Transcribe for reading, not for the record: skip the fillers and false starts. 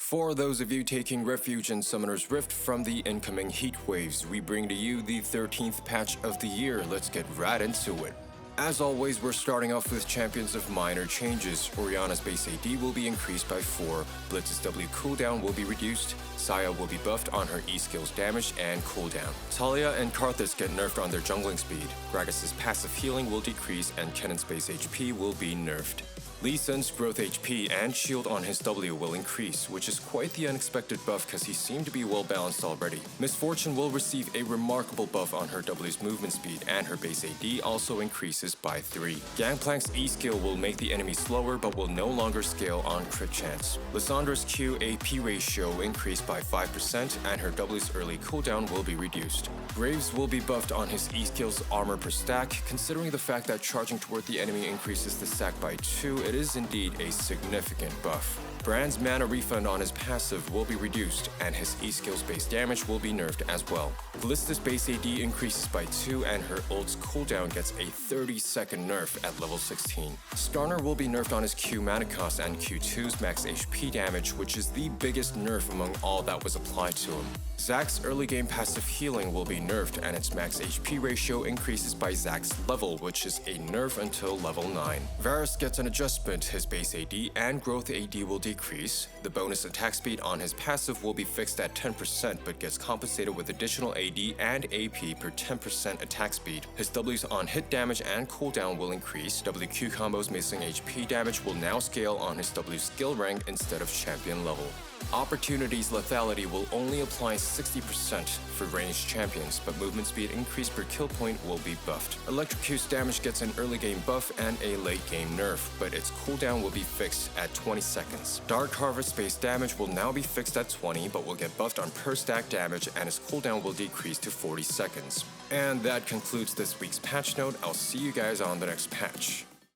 For those of you taking refuge in Summoner's Rift from the incoming heat waves, we bring to you the 13th patch of the year. Let's get right into it. As always, we're starting off with champions of minor changes. Orianna's base AD will be increased by 4, Blitz's W cooldown will be reduced, Saya will be buffed on her E skill's damage and cooldown. Talia and Karthus get nerfed on their jungling speed, Gragas's passive healing will decrease, and Kennen's base HP will be nerfed. Lee Sin's growth HP and shield on his W will increase, which is quite the unexpected buff because he seemed to be well balanced already. Miss Fortune will receive a remarkable buff on her W's movement speed, and her base AD also increases by 3. Gangplank's E skill will make the enemy slower but will no longer scale on crit chance. Lissandra's Q AP ratio increased by 5%, and her W's early cooldown will be reduced. Graves will be buffed on his E skill's armor per stack. Considering the fact that charging toward the enemy increases the stack by 2, it is indeed a significant buff. Brand's mana refund on his passive will be reduced, and his E skill's base damage will be nerfed as well. Callista's base AD increases by 2, and her ult's cooldown gets a 30-second nerf at level 16. Skarner will be nerfed on his Q mana cost and Q2's max HP damage, which is the biggest nerf among all that was applied to him. Zack's early game passive healing will be nerfed, and its max HP ratio increases by Zack's level, which is a nerf until level 9. Varus gets an adjustment, his base AD and growth AD will decrease. The bonus attack speed on his passive will be fixed at 10% but gets compensated with additional AD and AP per 10% attack speed. His W's on hit damage and cooldown will increase. WQ combos missing HP damage will now scale on his W skill rank instead of champion level. Opportunity's lethality will only apply 60% for ranged champions, but movement speed increase per kill point will be buffed. Electrocute's damage gets an early game buff and a late game nerf, but its cooldown will be fixed at 20 seconds. Dark Harvest's base damage will now be fixed at 20, but will get buffed on per stack damage, and its cooldown will decrease to 40 seconds. And that concludes this week's patch note. I'll see you guys on the next patch.